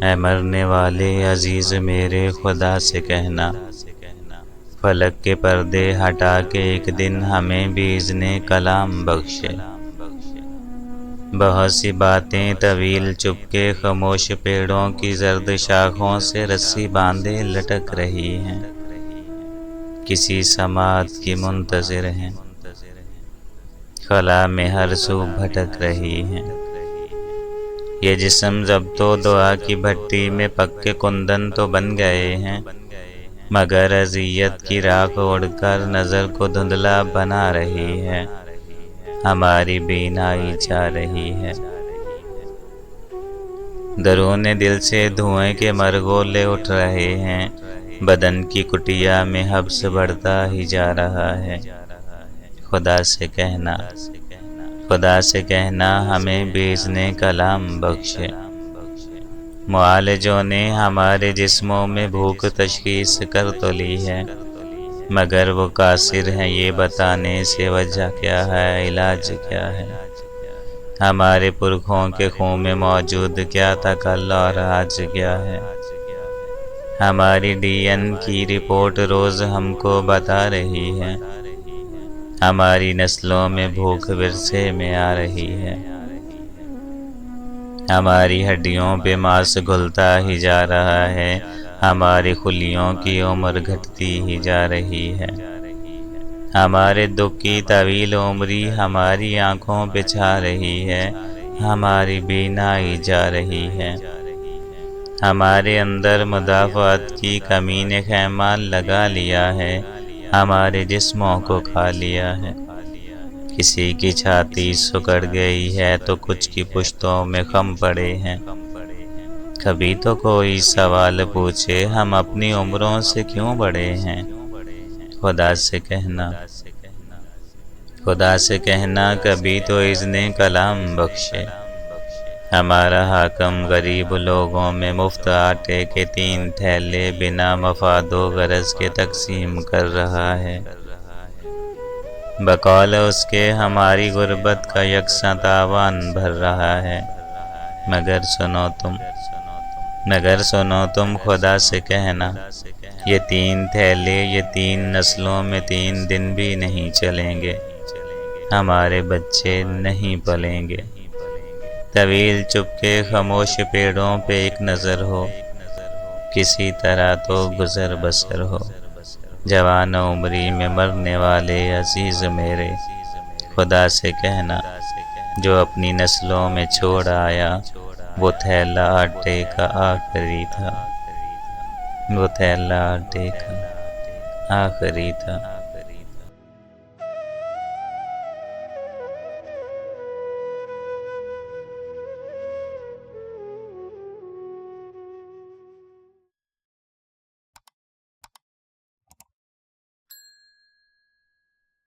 اے مرنے والے عزیز میرے خدا سے کہنا، فلک کے پردے ہٹا کے ایک دن ہمیں بھی اذن کلام بخشے۔ بہت سی باتیں طویل چپکے خاموش پیڑوں کی زرد شاخوں سے رسی باندھے لٹک رہی ہیں، کسی سماعت کی منتظر ہیں، خلا میں ہر سو بھٹک رہی ہیں۔ یہ جسم ضبط و دعا کی بھٹی میں پکے کندن تو بن گئے ہیں، مگر اذیت کی راکھ اڑ کر نظر کو دھندلا بنا رہی ہے، ہماری بینائی جا رہی ہے۔ درون دل سے دھوئیں کے مرغولے اٹھ رہے ہیں، بدن کی کٹیا میں حبس بڑھتا ہی جا رہا ہے۔ خدا سے کہنا، خدا سے کہنا ہمیں بھی اذن کلام بخشے۔ معالجوں نے ہمارے جسموں میں بھوک تشخیص کر تو لی ہے، مگر وہ قاصر ہیں یہ بتانے سے وجہ کیا ہے، علاج کیا ہے۔ ہمارے پرکھوں کے خون میں موجود کیا تھا کل اور آج کیا ہے۔ ہماری ڈی این کی رپورٹ روز ہم کو بتا رہی ہے، ہماری نسلوں میں بھوک ورثے میں آ رہی ہے۔ ہماری ہڈیوں پہ ماس گھلتا ہی جا رہا ہے، ہماری خلیوں کی عمر گھٹتی ہی جا رہی ہے۔ ہمارے دکھ کی طویل عمری ہماری آنکھوں پہ چھا رہی ہے، ہماری بینائی جا رہی ہے۔ ہمارے اندر مدافعت کی کمی نے خیمہ لگا لیا ہے، ہمارے جسموں کو کھا لیا ہے۔ کسی کی چھاتی سکڑ گئی ہے تو کچھ کی پشتوں میں خم پڑے ہیں۔ کبھی تو کوئی سوال پوچھے ہم اپنی عمروں سے کیوں بڑے ہیں۔ خدا سے کہنا، خدا سے کہنا کبھی تو اذن کلام بخشے۔ ہمارا حاکم غریب لوگوں میں مفت آٹے کے 3 تھیلے بنا مفاد و غرض کے تقسیم کر رہا ہے۔ بقول اس کے ہماری غربت کا یکساں تاوان بھر رہا ہے، مگر سنو تم خدا سے کہنا، یہ 3 تھیلے یہ 3 نسلوں میں 3 دن بھی نہیں چلیں گے، ہمارے بچے نہیں پلیں گے۔ طویل چپکے خاموش پیڑوں پہ ایک نظر ہو، کسی طرح تو گزر بسر ہو۔ جوان عمری میں مرنے والے عزیز میرے خدا سے کہنا، جو اپنی نسلوں میں چھوڑ آیا وہ تھیلا آٹے کا آخری تھا، وہ تھیلا آٹے کا آخری تھا۔